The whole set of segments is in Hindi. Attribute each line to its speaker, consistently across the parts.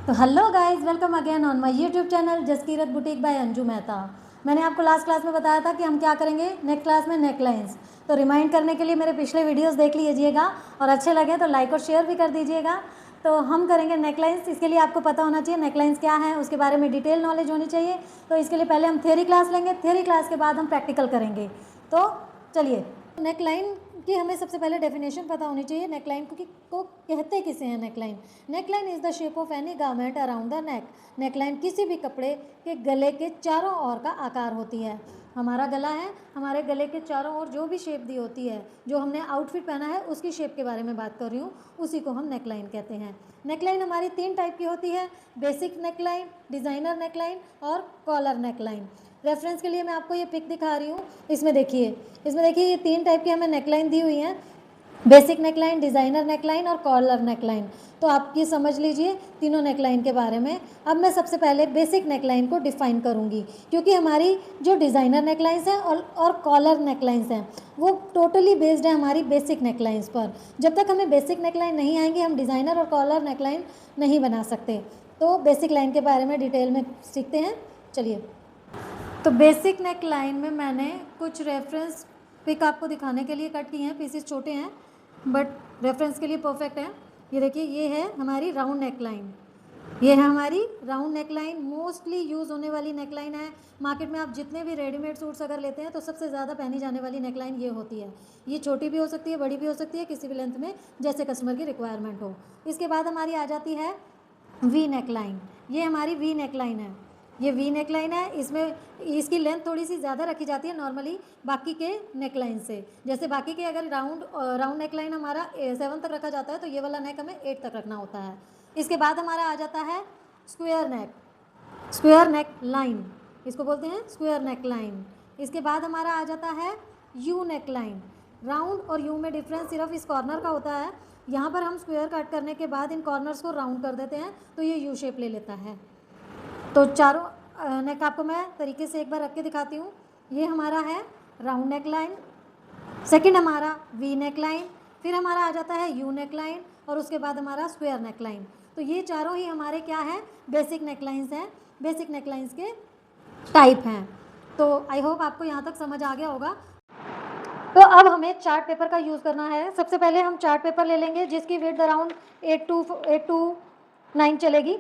Speaker 1: तो hello guys, welcome again on my YouTube channel Jaskirat boutique by Anju Mehta. मैंने आपको लास्ट क्लास में बताया था कि हम क्या करेंगे नेक्स्ट क्लास में नेक लाइन्स। तो रिमाइंड करने के लिए मेरे पिछले वीडियोस देख लीजिएगा और अच्छे लगे तो लाइक और शेयर भी कर दीजिएगा। तो हम करेंगे नेक लाइन्स। इसके लिए आपको पता होना चाहिए नेक लाइन्स क्या है, उसके बारे में डिटेल नॉलेज होनी चाहिए। तो इसके लिए पहले हम थ्योरी क्लास लेंगे, थ्योरी क्लास के बाद हम प्रैक्टिकल करेंगे। तो चलिए, नेक लाइन की हमें सबसे पहले डेफिनेशन पता होनी चाहिए। नेकलाइन को कहते किसे हैं? Neckline neckline is the shape of any garment around the neck. Neckline किसी भी कपड़े के गले के चारों ओर का आकार होती है। हमारा गला है, हमारे गले के चारों ओर जो भी शेप दी होती है, जो हमने आउटफिट पहना है उसकी शेप के बारे में बात कर रही हूँ, उसी को हम नेकलाइन कहते हैं। नेकलाइन हमारी 3 टाइप की होती है, बेसिक नेकलाइन, डिज़ाइनर नेकलाइन और कॉलर नेकलाइन। रेफरेंस के लिए मैं आपको ये पिक दिखा रही हूँ। इसमें देखिए ये 3 टाइप की हमें नेकलाइन दी हुई हैं, बेसिक नेकलाइन, डिज़ाइनर नेकलाइन और कॉलर नेकलाइन। तो आप ये समझ लीजिए तीनों नेकलाइन के बारे में। अब मैं सबसे पहले बेसिक नेकलाइन को डिफ़ाइन करूँगी, क्योंकि हमारी जो डिज़ाइनर नेकलाइंस हैं और कॉलर नेकलाइंस हैं वो टोटली बेस्ड है हमारी बेसिक नेकलाइंस पर। जब तक हमें बेसिक नेकलाइन नहीं आएंगी हम डिज़ाइनर और कॉलर नेकलाइन नहीं बना सकते। तो बेसिक लाइन के बारे में डिटेल में सीखते हैं। चलिए, तो बेसिक नेक लाइन में मैंने कुछ रेफरेंस पिक आपको दिखाने के लिए कट की हैं। पीसेस छोटे हैं बट रेफरेंस के लिए परफेक्ट है। ये देखिए, ये है हमारी राउंड नेक लाइन, ये है हमारी round neck line. Mostly use होने वाली नेक लाइन है। मार्केट में आप जितने भी रेडीमेड सूट्स अगर लेते हैं तो सबसे ज़्यादा पहनी जाने वाली नेक लाइन ये होती है। ये छोटी भी हो सकती है, बड़ी भी हो सकती है, किसी भी लेंथ में जैसे कस्टमर की रिक्वायरमेंट हो। इसके बाद हमारी आ जाती है वी नेक लाइन। ये हमारी वी नेक लाइन है, ये वी नेक लाइन है। इसमें इसकी लेंथ थोड़ी सी ज़्यादा रखी जाती है नॉर्मली बाकी के नेक लाइन से। जैसे बाकी के अगर राउंड नेक लाइन हमारा 7 तक रखा जाता है तो ये वाला नेक हमें 8 तक रखना होता है। इसके बाद हमारा आ जाता है स्क्वायर नेक लाइन, इसको बोलते हैं स्क्वायर नेक लाइन। इसके बाद हमारा आ जाता है यू नेक लाइन। राउंड और यू में डिफरेंस सिर्फ इस कॉर्नर का होता है। यहाँ पर हम स्क्वायर कट करने के बाद इन कॉर्नर्स को राउंड कर देते हैं तो ये यू शेप ले लेता है। तो चारों नेक आपको मैं तरीके से एक बार रख के दिखाती हूँ। ये हमारा है राउंड नेक लाइन, सेकेंड हमारा वी नेक लाइन, फिर हमारा आ जाता है यू नेक लाइन और उसके बाद हमारा स्क्वायर नेक लाइन। तो ये चारों ही हमारे क्या है? बेसिक नेक लाइन्स हैं, बेसिक नेक लाइन्स के टाइप हैं। तो आई होप आपको यहाँ तक समझ आ गया होगा। तो अब हमें चार्ट पेपर का यूज़ करना है। सबसे पहले हम चार्ट पेपर ले लेंगे जिसकी विड्थ अराउंड 8 to 9 चलेगी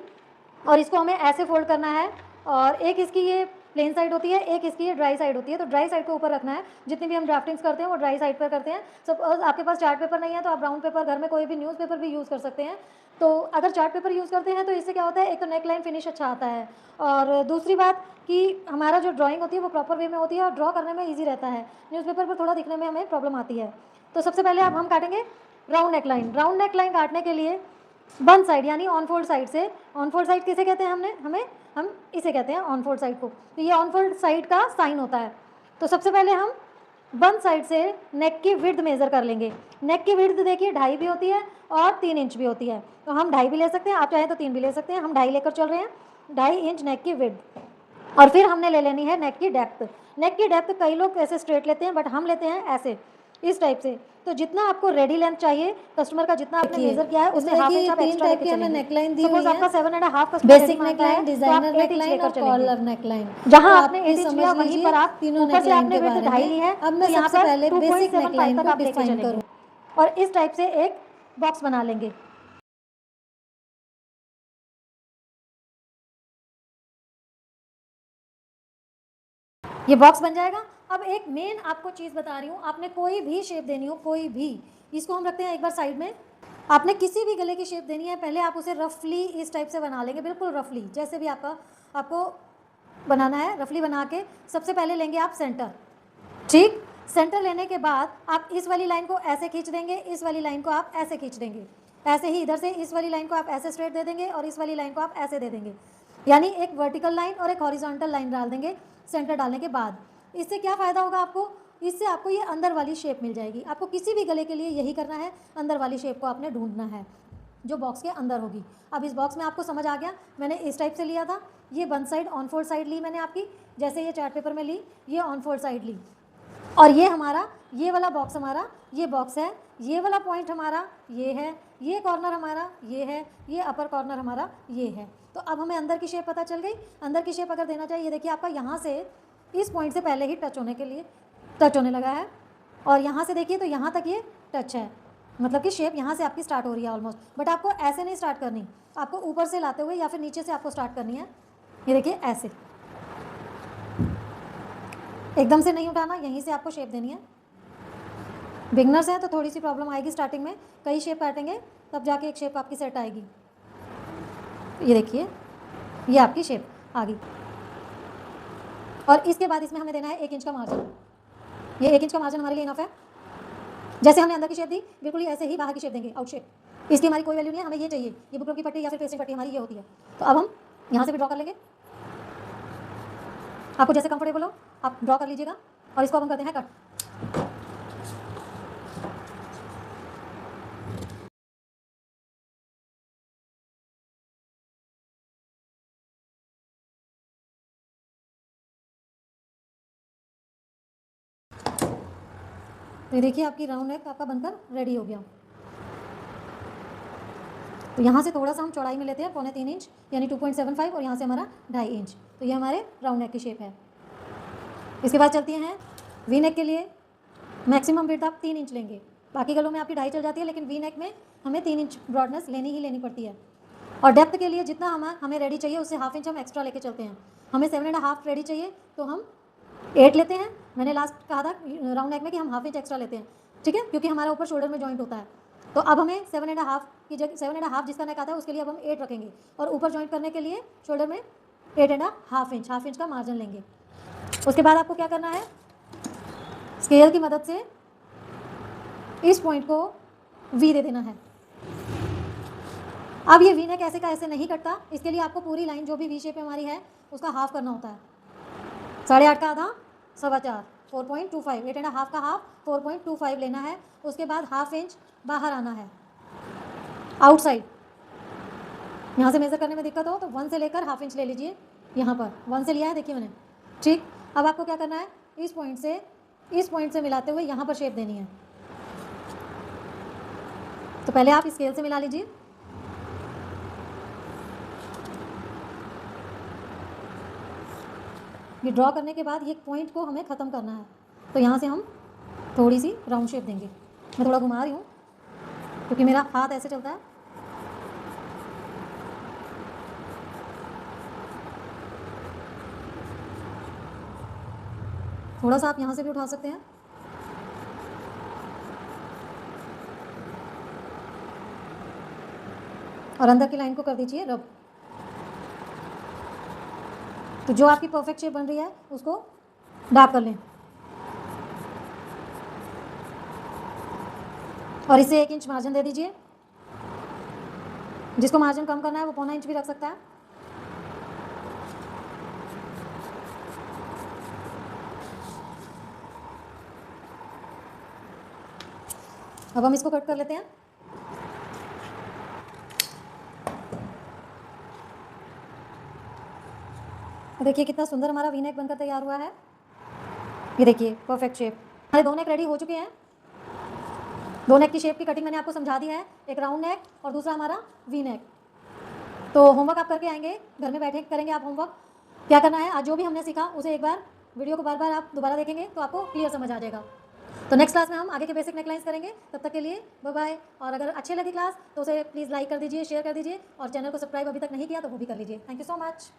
Speaker 1: और इसको हमें ऐसे फोल्ड करना है। और एक इसकी ये प्लेन साइड होती है, एक इसकी ये ड्राई साइड होती है। तो ड्राई साइड को ऊपर रखना है। जितनी भी हम ड्राफ्टिंग्स करते हैं वो ड्राई साइड पर करते हैं। सपोज आपके पास चार्ट पेपर नहीं है तो आप ब्राउन पेपर, घर में कोई भी न्यूज़पेपर भी यूज़ कर सकते हैं। तो अगर चार्ट पेपर यूज़ करते हैं तो इससे क्या होता है, एक तो नेक लाइन फिनिश अच्छा आता है और दूसरी बात कि हमारा जो ड्राइंग होती है वो प्रॉपर वे में होती है और ड्रॉ करने में ईजी रहता है। न्यूज़पेपर पर थोड़ा दिखने में हमें प्रॉब्लम आती है। तो सबसे पहले अब हम काटेंगे round neck line. Round neck line काटने के लिए वन साइड यानी ऑन फोल्ड साइड से, ऑन फोल्ड साइड किसे कहते हैं? हम इसे कहते हैं ऑन फोल्ड साइड को। तो ये ऑन फोल्ड साइड का साइन होता है। तो सबसे पहले हम वन साइड से नेक की विड्थ मेज़र कर लेंगे। नेक की विड्थ देखिए 2.5 भी होती है और 3 इंच भी होती है। तो हम 2.5 भी ले सकते हैं, आप चाहें तो 3 भी ले सकते हैं। हम 2.5 लेकर चल रहे हैं, 2.5 इंच नेक की विड्थ। और फिर हमने ले लेनी है नेक की डेप्थ। नेक की डेप्थ कई लोग ऐसे स्ट्रेट लेते हैं बट हम लेते हैं ऐसे, इस टाइप से। तो जितना आपको रेडी लेंथ चाहिए कस्टमर का, जितना आपने मेजर किया है उससे हाफ इंच आप एक्स्ट्रा लेके चलेंगे। नेकलाइन दी हुई है। आपका 7.5 customer basic neckline, designer neckline और कॉलर नेकलाइन। जहां आपने 8 इंच लिया वहीं पर आप तीनों ऊपर से आपने विड्थ 2.5 ली है। अब मैं सबसे पहले बेसिक नेकलाइन को डिफाइन करूं और इस टाइप से एक बॉक्स बना लेंगे। ये बॉक्स बन जाएगा। अब एक मेन आपको चीज़ बता रही हूँ, आपने कोई भी शेप देनी हो, कोई भी, इसको हम रखते हैं एक बार साइड में। आपने किसी भी गले की शेप देनी है पहले आप उसे रफली इस टाइप से बना लेंगे, बिल्कुल रफली, जैसे भी आपको बनाना है। रफली बना के सबसे पहले लेंगे आप सेंटर, ठीक। सेंटर लेने के बाद आप इस वाली लाइन को ऐसे खींच देंगे, इस वाली लाइन को आप ऐसे खींच देंगे। ऐसे ही इधर से इस वाली लाइन को आप ऐसे स्ट्रेट दे देंगे और इस वाली लाइन को आप ऐसे दे देंगे, यानी एक वर्टिकल लाइन और एक हॉरिजॉन्टल लाइन डाल देंगे सेंटर डालने के बाद। इससे क्या फ़ायदा होगा आपको? इससे आपको ये अंदर वाली शेप मिल जाएगी। आपको किसी भी गले के लिए यही करना है, अंदर वाली शेप को आपने ढूंढना है जो बॉक्स के अंदर होगी। अब इस बॉक्स में आपको समझ आ गया, मैंने इस टाइप से लिया था। ये one side on fold side ली मैंने आपकी, जैसे ये चार्ट पेपर में ली, ये ऑन फोल्ड साइड ली। और ये हमारा ये वाला बॉक्स हमारा ये बॉक्स है, ये वाला पॉइंट हमारा ये है, ये कॉर्नर हमारा ये है, ये अपर कॉर्नर हमारा ये है। तो अब हमें अंदर की शेप पता चल गई। अंदर की शेप अगर देना चाहिए, ये देखिए आपका यहाँ से इस पॉइंट से पहले ही टच होने लगा है, और यहाँ से देखिए तो यहाँ तक ये टच है, मतलब कि शेप यहाँ से आपकी स्टार्ट हो रही है ऑलमोस्ट। बट आपको ऐसे नहीं स्टार्ट करनी, आपको ऊपर से लाते हुए या फिर नीचे से आपको स्टार्ट करनी है। ये देखिए ऐसे एकदम से नहीं उठाना, यहीं से आपको शेप देनी है। बिगनर्स हैं तो थोड़ी सी प्रॉब्लम आएगी स्टार्टिंग में, कई शेप काटेंगे तब जाके एक शेप आपकी सेट आएगी। ये देखिए ये आपकी शेप आ गई। और इसके बाद इसमें हमें देना है 1 इंच का मार्जिन। ये 1 इंच का मार्जिन हमारे लिए इनफ है। जैसे हमने अंदर की शेप दी, बिल्कुल ही ऐसे ही बाहर की शेप देंगे, आउट शेप। इसकी हमारी कोई वैल्यू नहीं है, हमें ये चाहिए, ये बुकरम की पट्टी या फिर पेस्टिंग पट्टी हमारी ये होती है। तो अब हम यहाँ से भी ड्रॉ कर लेंगे, आपको जैसे कंफर्टेबल हो आप ड्रॉ कर लीजिएगा। और इसको अब हम करते हैं कट। तो ये देखिए आपकी राउंड नेक आपका बनकर रेडी हो गया। तो यहाँ से थोड़ा सा हम चौड़ाई में लेते हैं 3.25 इंच यानी 2.75, और यहाँ से हमारा 2.5 इंच। तो ये हमारे राउंड नेक की शेप है। इसके बाद चलती हैं वी नेक के लिए। मैक्सिमम विड्थ आप 3 इंच लेंगे, बाकी गलों में आपकी 2.5 चल जाती है, लेकिन वी नेक में हमें 3 इंच ब्रॉडनेस लेनी पड़ती है। और डेप्थ के लिए जितना हमें रेडी चाहिए उससे 1/2 इंच हम एक्स्ट्रा लेके चलते हैं। हमें 7.5 रेडी चाहिए तो हम 8 लेते हैं। मैंने लास्ट कहा था राउंड नेक में कि हम 1/2 इंच एक्स्ट्रा लेते हैं, ठीक है, क्योंकि हमारा ऊपर शोल्डर में जॉइंट होता है। तो अब हमें 7.5 की जगह 7.5 जिसका नेक आता है उसके लिए अब हम 8 रखेंगे, और ऊपर जॉइंट करने के लिए शोल्डर में 8.5 इंच, 1/2 इंच का मार्जिन लेंगे। उसके बाद आपको क्या करना है, स्केल की मदद से इस पॉइंट को वी दे देना है। अब ये वी नेक ऐसे का ऐसे नहीं कटता, इसके लिए आपको पूरी लाइन जो भी वी शेप हमारी है उसका हाफ करना होता है। 8.5 का आधा 4.25, 4.25, 8.5 का हाफ 4.25 लेना है। उसके बाद 1/2 इंच बाहर आना है आउटसाइड। यहाँ से मेज़र करने में दिक्कत हो तो 1 से लेकर 1/2 इंच ले लीजिए। यहाँ पर 1 से लिया है, देखिए मैंने, ठीक। अब आपको क्या करना है, इस पॉइंट से मिलाते हुए यहाँ पर शेप देनी है। तो पहले आप स्केल से मिला लीजिए। ये ड्रॉ करने के बाद ये पॉइंट को हमें ख़त्म करना है, तो यहाँ से हम थोड़ी सी राउंड शेप देंगे। मैं थोड़ा घुमा रही हूँ क्योंकि मेरा हाथ ऐसे चलता है। थोड़ा सा आप यहाँ से भी उठा सकते हैं। और अंदर की लाइन को कर दीजिए रब। तो जो आपकी परफेक्ट शेप बन रही है उसको डार्क कर लें, और इसे 1 इंच मार्जिन दे दीजिए। जिसको मार्जिन कम करना है वो 0.25 इंच भी रख सकता है। अब हम इसको कट कर लेते हैं। देखिए कितना सुंदर हमारा वी नेक बनकर तैयार हुआ है। ये देखिए परफेक्ट शेप। हमारे 2 नेक रेडी हो चुके हैं। 2 नेक की शेप की कटिंग मैंने आपको समझा दी है, एक राउंड नेक और दूसरा हमारा वी नेक। तो होमवर्क आप करके आएंगे, घर में बैठे करेंगे आप होमवर्क। क्या करना है, आज जो भी हमने सीखा उसे एक बार वीडियो को बार आप दोबारा देखेंगे तो आपको क्लियर समझ आ जाएगा। तो नेक्स्ट क्लास में हम आगे के बेसिक नेकलाइंस करेंगे। तब तक के लिए बाय बाय। और अगर अच्छे लगी क्लास तो उसे प्लीज़ लाइक कर दीजिए, शेयर कर दीजिए, और चैनल को सब्सक्राइब अभी तक नहीं किया तो वो भी कर लीजिए। Thank you so much.